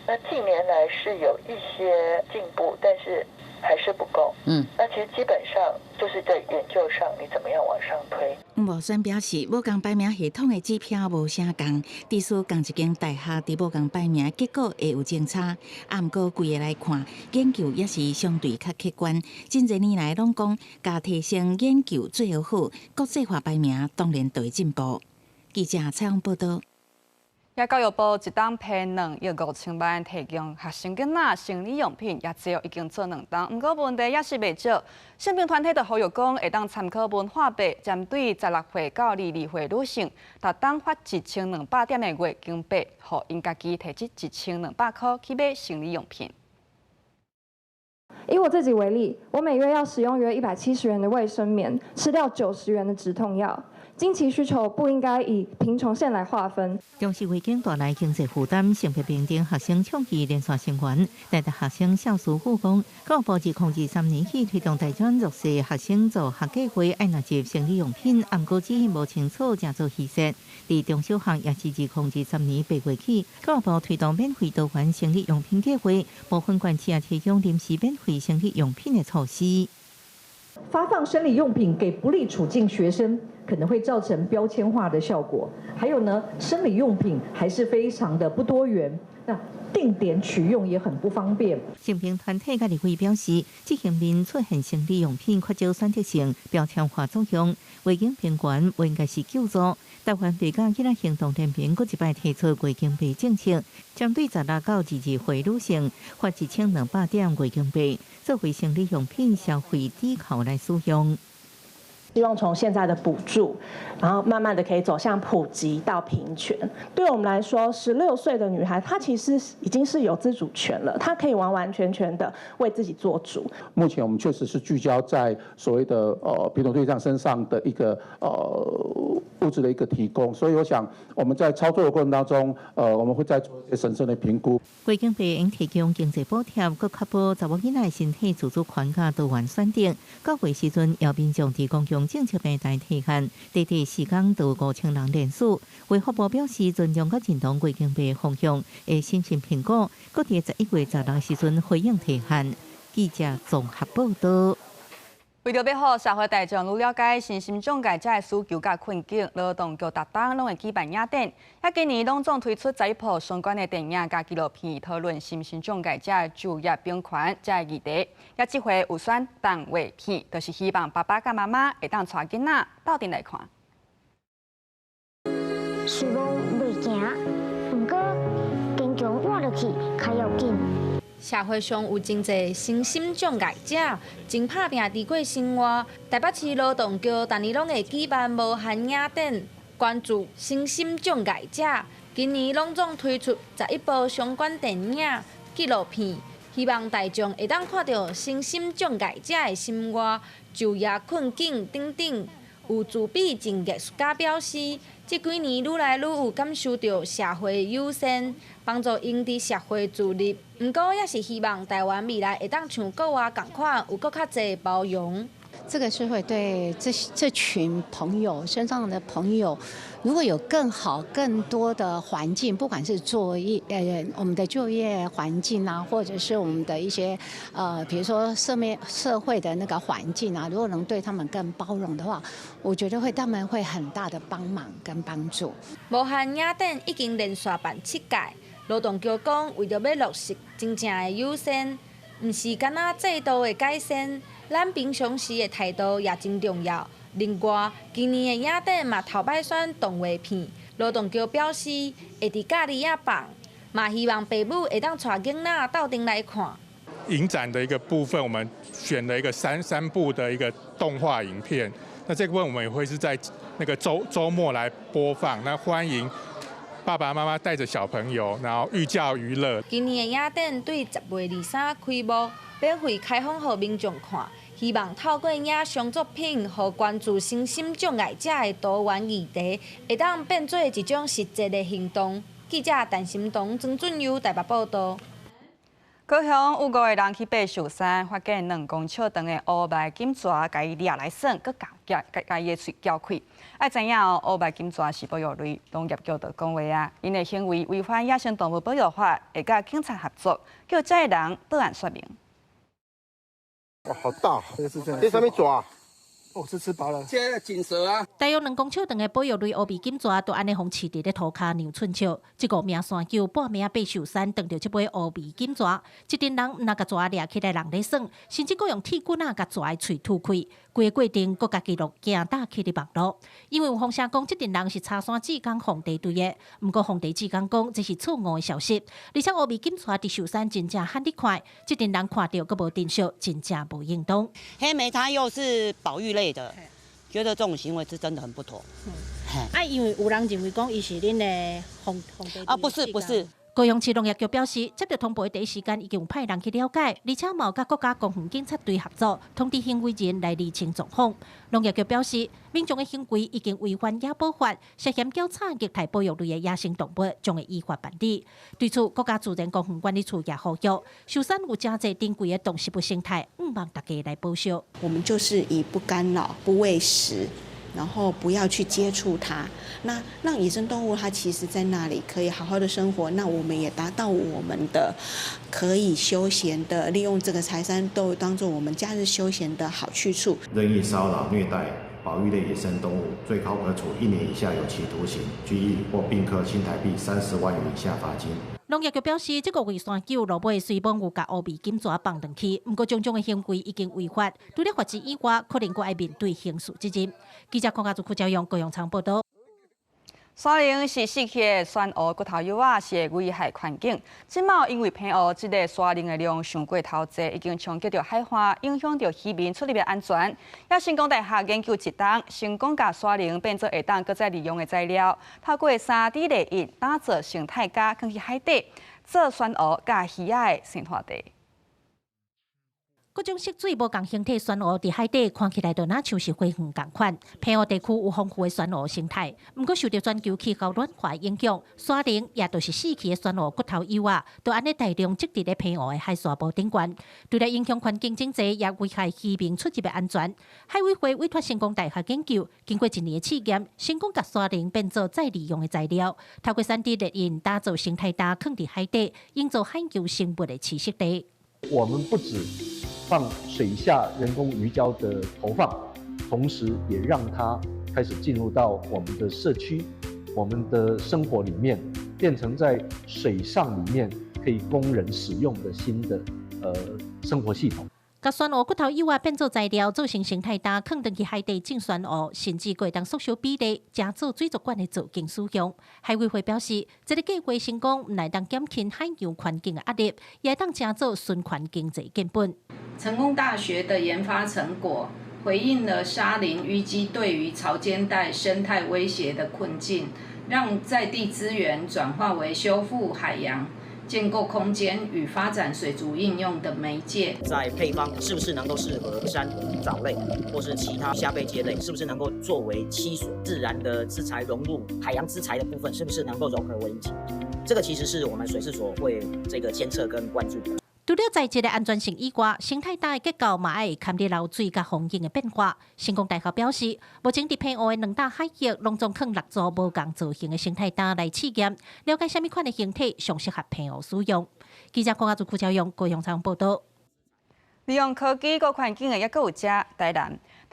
那近年来是有一些进步，但是 还是不够，那其实基本上就是在研究上，你怎么样往上推？吴宣表示，无共排名系统的指标无啥共，即使共一间大学伫无共排名，结果会有争差。不过规个来看，研究也是相对较客观。真侪年来拢讲，加提升研究最好，国际化排名当然就会进步。记者采访报道。 也教育部一档批2亿5千万提供学生囡仔生理用品，也只有已经做2档，不过问题也是袂少。性平团体就呼吁讲，会当参考文化部针对16岁到22岁女性，逐档发1200点的月经费，互因家己提出1200块去买生理用品。 以我自己为例，我每月要使用约170元的卫生棉，吃掉90元的止痛药。经期需求不应该以贫穷线来划分。重视环境带来经济负担，性别平等学生倡议连续成员，台大学生校事副讲，教育部自2023年起推动大专弱势学生做学计划，爱纳入生理用品，按过指引无清楚，正做稀释。伫中小学也是自2023年8月起，教育部推动免费多元生理用品计划，部分县市也提供临时免费生理用品的措施。发放生理用品给不利处境学生，可能会造成标签化的效果。还有呢，生理用品还是非常的不多元，那定点取用也很不方便。性平团体甲立委表示，这型面出现生理用品缺少选择性、标签化作用，卫生品管不应该是救助。台湾被甲囡仔行动联盟搁一摆提出卫生币政策，针对16到22岁女性发1200点卫生币，作为生理用品消费抵扣来使用。希望从现在的补助，然后慢慢的可以走向普及到平权。对我们来说，16岁的女孩她其实已经是有自主权了，她可以完完全全的为自己做主。目前我们确实是聚焦在所谓的贫穷对象身上的一个物质的一个提供，所以我想我们在操作的过程当中，我们会再做一些审慎的评估。卫生币应提供经济补贴，搁确保查某囡仔身体自主权甲多元选择。到月时阵，要民众伫公共政策平台提限，短短4天就5000人连署。卫福部表示，尊重甲认同卫生币方向，会审慎评估，搁伫11月16时阵回应提限。记者综合报道。为着要互社会大众愈了解身心障碍者的需求甲困境，劳动局逐档拢会举办影展。今年拢总推出11部相关的电影甲纪录片，讨论身心障碍者的就业平权这个议题。这回有选动画片，就是希望爸爸甲妈妈会当带囡仔斗阵来看。树路袂行，不过坚强活落去较要紧。社会上有真侪身心障碍者，真打拼伫过生活。台北市劳动局逐年拢会举办无限影展，关注身心障碍者。今年拢总推出11部相关电影、纪录片，希望大众会当看到身心障碍者的生活、就业困境等等。有自闭症艺术家表示，这几年愈来愈有感受到社会友善，帮助因伫社会自立。不过，也是希望台湾未来会当像国外同款，有更较侪包容。这个是会对这群朋友身上的朋友，如果有更好、更多的环境，不管是我们的就业环境啊，或者是我们的一些比如说社会的那个环境啊，如果能对他们更包容的话，我觉得他们会很大的帮忙跟帮助。无限影展已经连续办7届，劳动局讲为着要落实真正的友善，唔是干那制度的改善。咱平常时的态度也真重要。另外，今年的影展嘛头摆选动画片，劳动局表示会伫假日也放，嘛希望父母会当带囡仔斗阵来看。影展的一个部分，我们选了一个三部的一个动画影片。那这部分我们也会是在那个周末来播放。那欢迎爸爸妈妈带着小朋友，然后寓教于乐。今年的影展对10月23开幕，免费开放予民众看。希望透过影像作品，和关注身心障碍者的多元议题，会当变做一种实际的行动。记者陈心彤、曾俊佑台北报道。高雄有5个人去爬寿山，发现2公尺长的乌白金蛇，甲伊掠来耍，佮甲伊的喙撬开。爱知影乌白金蛇是保育类，农业局就讲话啊，因的行为违反野生动物保育法，会甲警察合作，叫这个人报案说明。哇，好大！这上面爪，哦，是吃饱了。这金蛇啊！大约2公尺长的保育类乌鼻金蛇，都安尼放饲伫咧涂骹牛寸笑。这个名山丘半暝爬寿山，撞到这尾乌鼻金蛇，一群人毋那甲蛇掠起来，人咧耍，甚至佫用铁棍啊甲蛇的喙吐开。规个过程佫家记录惊打起伫网络，因为有风声讲这群人是茶山志工皇帝队的，不过皇帝志工讲这是错误的消息，而且乌鼻金蛇伫寿山真正喊得快，这群人看到佫无珍惜，真正无应动。黑莓它又是保育类的，觉得这种行为是真的很不妥。因为有人认为讲伊是恁的皇帝啊，不是。高雄市农业局表示，接到通报第一时间已经有派人去了解，而且有甲国家公园警察队合作，通知行为人来厘清状况。农业局表示，民众的行为已经违反野保法，涉嫌缴产虐待保育类的野生动物，将会依法办理。对此，国家自然公园管理处也呼吁，受产有真侪珍贵的动植物生态，望大家来保守。我们就是以不干扰、不喂食。然后不要去接触它，那让野生动物它其实在那里可以好好的生活，那我们也达到我们的可以休闲的，利用这个柴山都当做我们假日休闲的好去处。任意骚扰、虐待、保育类野生动物，最高可处1年以下有期徒刑、拘役或并科新台币30万元以下罚金。农业局表示，这个月39路尾虽然有甲乌眉金蛇放回去，不过种种的行为已经违法，除了罚金以外，可能还要面对刑事责任。记者邝家族赵阳高雄场报道。山林是死去的选乌骨头幼仔，是会危害环境。即卖因为偏乌，即个山林的量上过头济，已经冲击到海岸，影响到渔民出入的安全。也成功大学研究一档，成功把山林变做会当搁再利用的材料，透过3D 列印打造生态架，放去海底，做选乌甲鱼仔的生态地。各种色水无共形体选乌伫海底看起来就若像是花园共款。偏乌地区有丰富的选乌生态，不过受到全球气候暖化影响，山林也就是死去的选乌骨头幼仔，都安尼大量积伫咧偏乌的海沙堡顶端，除了影响环境经济，也危害渔民出入的安全。海委会委托成功大学研究，经过1年的试验，成功把山林变做再利用的材料，透过3D 列印打造生态搭，放伫海底，营造海洋生物的栖息地。我们不止放水下人工鱼礁的投放，同时也让它开始进入到我们的社区、我们的生活里面，变成在水上里面可以供人使用的新的生活系统。甲选乌骨头幼仔变做材料，造成生态搭，放进去海底种选乌，甚至会当缩小比例，加做水族馆的造景使用。海委会表示，这个计划成功，唔来当减轻海洋环境的压力，也当加做循环经济根本。成功大学的研发成果回应了沙林淤积对于潮间带生态威胁的困境，让在地资源转化为修复海洋、建构空间与发展水族应用的媒介。在配方是不是能够适合山藻类或是其他虾贝介类，是不是能够作为栖水自然的资材融入海洋资材的部分，是不是能够融合为一体？这个其实是我们水事所会这个监测跟关注的。除了在这个安全性以外，生态搭的结构嘛爱堪得流水甲风景的变化。成功大学表示，目前伫偏乌的2大海域，拢总放6座无共造型的生态搭来试验，了解什么款的形体上适合偏乌使用。记者邝家族邱朝阳高雄场报道。利用科技和环境的也有台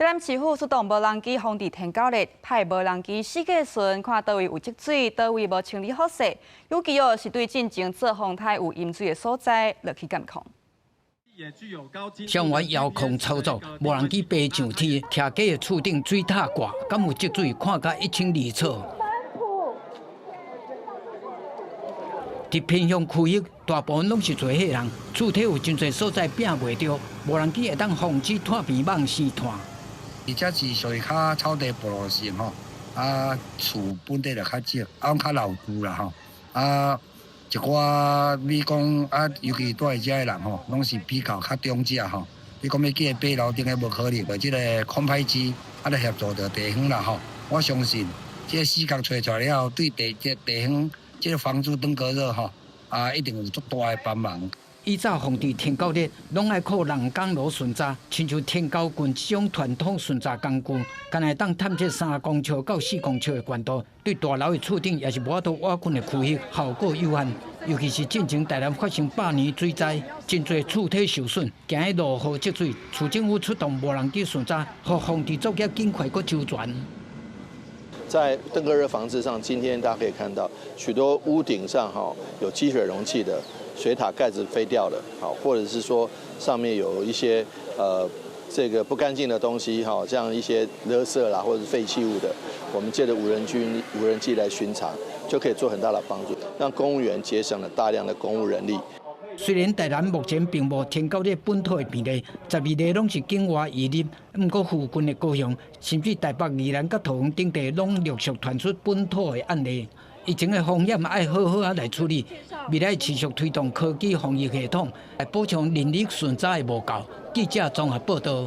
南市府出动无人机防治天狗日，派无人机四界巡，看倒位有积水，倒位无清理好势。有记录是对进前做风台有淹水的所在落去监控。向外遥控操作，无人机爬上天，徛架的厝顶水塔挂，敢有积水，看甲一清二楚。伫偏乡区域，大部分拢是做伙人，厝体有真侪所在摒袂着，无人机会当防止炭片网生炭。而且是属于较草地部落型吼，厝本地就较少，较老旧啦吼，一寡你讲尤其住在遮的人吼，拢是比较中者吼。你讲要记爬楼顶的无可能，即个空拍机来协助着地方啦吼。我相信，即个四角找出来了后，对地方。这个房子登革热吼，一定有足大的帮忙。依照防治天狗日，拢爱靠人工螺巡查，亲像天狗棍这种传统巡查工具，干会当探测3公尺到4公尺的悬度，对大楼的厝顶也是无法度挖困的区域，效果有限。尤其是进前台南发生8年水灾，真侪厝体受损，行喺落雨积水，市政府出动无人机巡查，互防治作业尽快搁周全。在登革热防治上，今天大家可以看到许多屋顶上有积水容器的水塔盖子飞掉了，或者是说上面有一些这个不干净的东西像一些垃圾啦或者是废弃物的，我们借着无人机来巡查，就可以做很大的帮助，让公务员节省了大量的公务人力。虽然台南目前并无天狗日本土的病例，12例拢是境外移入，不过附近的高雄，甚至台北、宜兰、甲桃园等地拢陆续传出本土的案例。疫情的风险爱好好来处理，未来持续推动科技防疫系统，来补偿人力顺差的无够。记者综合报道。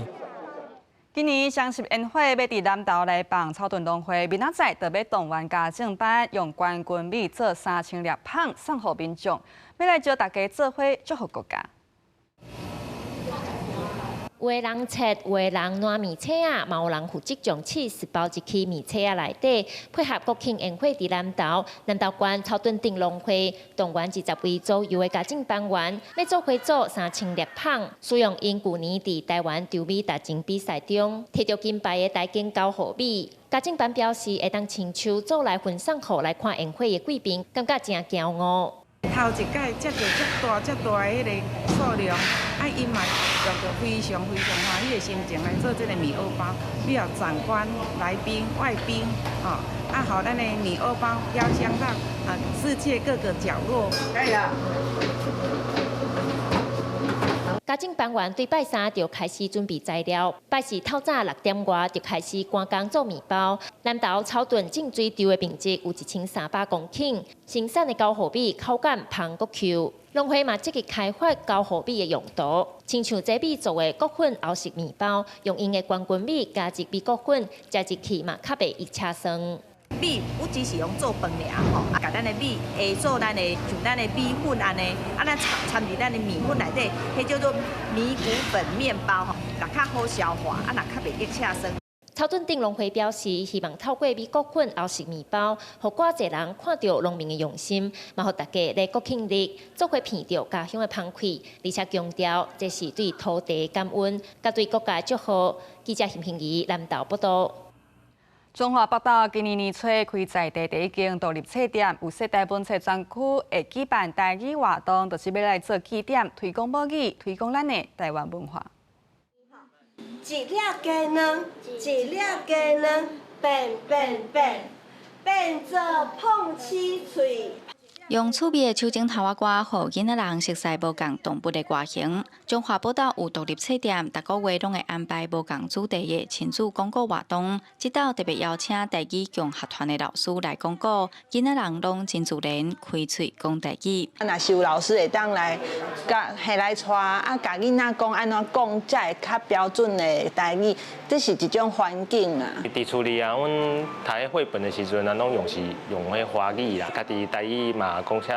今年双十宴会要伫南投来办草屯农会，明仔载特别动员家政班用冠军米做3000粒棒送予民众，要来招大家做伙祝福国家。有的人切，有的人烂米册啊，嘛有人负责将10包入去米册啊内底，配合国庆宴会伫南投县草屯镇农会，动员20位左右的家政班员，要做伙做3000粒棒，使用因旧年伫台湾丢米达阵比赛中摕到金牌的台经交予米。家政班表示会当亲手做来分送予来看宴会的贵宾，感觉真骄傲。头一届接到遮大的迄个数量，伊嘛用着非常欢喜的心情来做这个米欧包，你有长官、来宾、外宾，好咱的米欧包飘香到世界各个角落。可以啊。家政班员对拜三就开始准备材料，拜四透早6点外就开始赶工做面包。南投草屯净水场的面积有1300公顷，生产的高货米口感香国 Q。农会嘛积极开发高货米的用途，亲像这米做的国粉欧式面包，用因的冠军米加入米国粉，加入去嘛较袂易车酸。米不只是用做饭尔吼，甲咱的米下做咱的像咱的米粉安尼，咱掺入咱的米粉内底，迄叫做米谷粉面包吼，若较好消化，若较袂易车酸。草屯镇农会表示，希望透过米国粉欧式面包，互偌济人看到农民的用心，嘛互大家在国庆日做伙闻到家乡的香气，而且强调这是对土地的感恩，甲对国家的祝福。记者邢平仪南投报道。中华北岛今年年初开在地第一间独立册店，有说台本册专区会举办台语活动，就是要来做起点，推广母语，推广咱的台湾文化。一粒鸡卵，一粒鸡卵，变做碰起喙。用趣味的手镜头仔歌，互囡仔人熟悉无共动物的外形。中华宝岛有独立册店，逐个月拢会安排无共主题的亲子广告活动。这道特别邀请台语共学团的老师来广告，囡仔人拢真自然开嘴讲台语。若是有老师会当来，甲下来带甲囡仔讲安怎讲，才会较标准的台语，这是一种环境啊。伫厝里啊，阮读绘本的时阵啊，拢用迄华语啦，家己台语嘛。讲车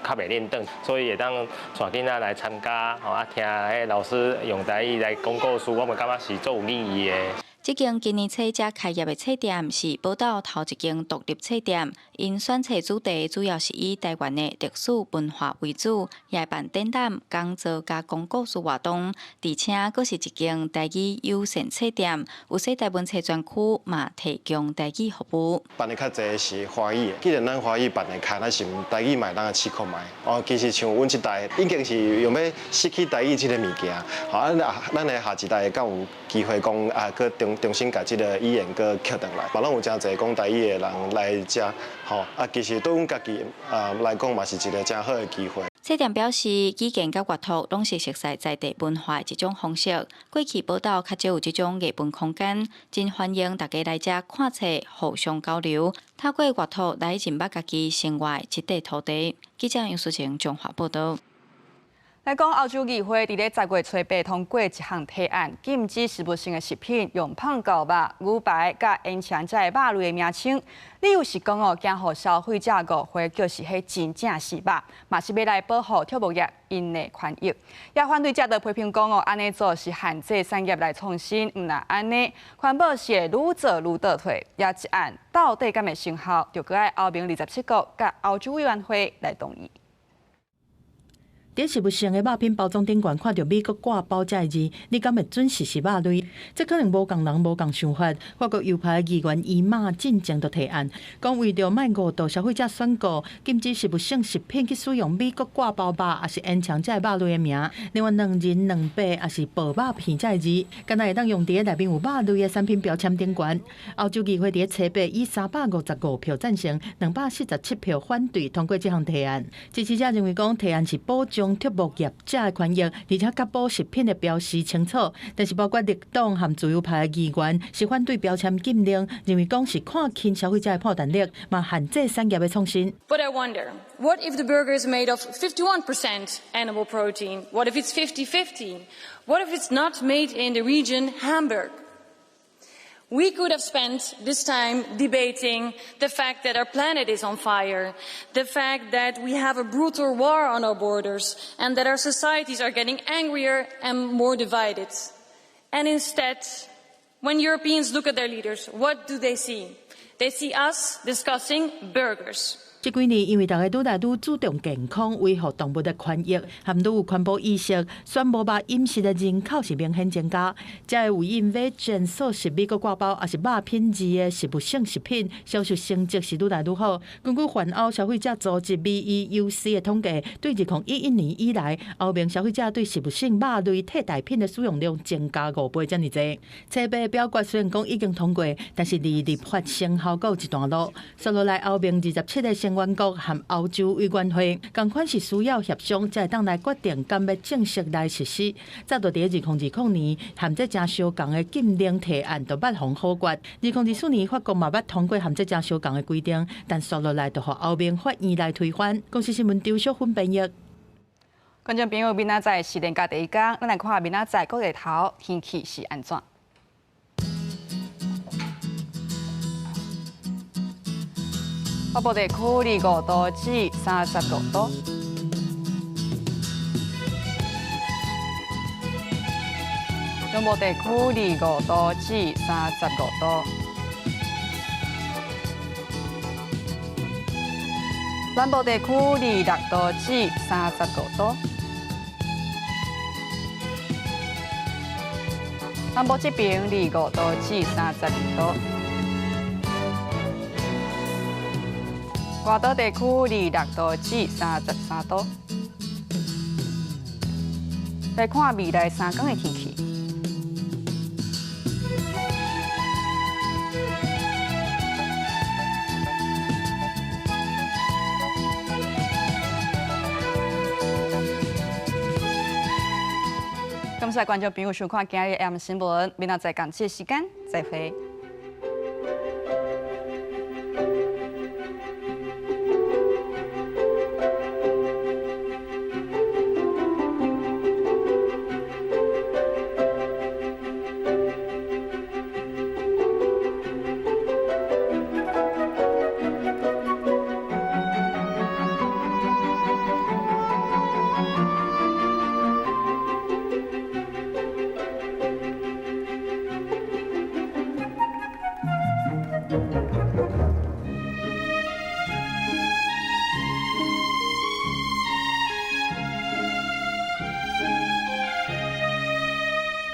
较袂练转，所以会当带囡仔来参加，听迄老师用台语来讲故事，我们感觉是足有意义的。这间今年初才开业的册店是宝岛头一间独立册店，因选册主题主要是以台湾的历史文化为主，也会办展览、讲座加讲故事活动，而且佫是一间台语友善册店，有说台湾册专区嘛提供台语服务。办的较侪是华语，既然咱华语办的开，咱是台语嘛当试看卖。其实像阮这代已经是用要失去台语这个物件，咱的下一代敢有机会讲佮重新把这个语言佮捡回来，嘛，拢有真侪讲台语的人来遮，其实对阮家己来讲嘛是一个真好的机会。册店表示，语言甲阅读拢是熟悉在地文化的一种方式。过去宝岛较少有这种艺文空间，真欢迎大家来遮看册，互相交流，透过阅读来认捌家己生活的一块土地。记者杨淑晴综合报道。来讲，澳洲议会伫咧10月初8通过一项提案，禁止食物性的食品用胖狗肉、牛排甲烟肠这肉类的名称。理由是讲惊互消费者误会，就是迄真正是肉，嘛是要来保护畜牧业因的权益。也反对者的批评讲安尼做是限制产业来创新，毋若安尼，环保是会愈做愈倒退。也一案到底敢会生效，就搁爱欧盟27国甲欧洲委员会来同意。伫食物性的肉品包装顶悬看到美国挂包这个字，你敢会准是肉类？这可能无共人无共想法。法国右派议员伊马进前就提案，讲为着卖误导消费者宣告禁止食物性食品去使用美国挂包肉，也是烟肠这个肉类的名。另外2仁2白也是薄肉片这个字，敢若会当用伫内面有肉类的产品标签顶悬。欧洲议会伫7月以355票赞成、247票反对通过这项提案。支持者认为讲提案是保障重畜牧业者的权益，而且甲保食品的标示清楚。但是包括绿党和自由派的议员是反对标签禁令，认为讲是看轻消费者的判断力，嘛限制产业的创新。But I wonder, what if the burger is made of 51% animal protein? What if it's 50-50? What if it's not made in the region Hamburg? We could have spent this time debating the fact that our planet is on fire, the fact that we have a brutal war on our borders, and that our societies are getting angrier and more divided. And instead, when Europeans look at their leaders, what do they see? They see us discussing burgers. 这几年，因为大家愈来愈注重健康，维护动物的权益，含愈有环保意识，选无肉饮食的人口是明显增加。这有因为减少食美国挂包，也是肉品质的食物性食品销售成绩是愈来愈好。根据环欧消费者组织 BEUC 的统计，对2011年以来，欧盟消费者对食物性肉类替代品的使用量增加5倍这么多。车牌表决虽然讲已经通过，但是离立法生效还有一段路。接落来，欧盟27个成员国和欧洲委员会，同款是需要协商，才会当来决定敢要正式来实施。早在2020年，含这正相共的禁令提案就捌互否决。2024年，法国嘛捌通过含这正相共的规定，但续落来就互欧盟法院来推翻。公司新闻张小芬编译。观众朋友，明仔载是连假第一天，咱来看明仔载各日头天气是安怎。北部地区25度至36度，中部地区25度至35度，南部地区26度至35度，南部这边25度至32度。外岛地区26度至33度。来看未来3天的天气。感谢观众朋友收看今日的 AM 新闻，明仔载同一时间再会。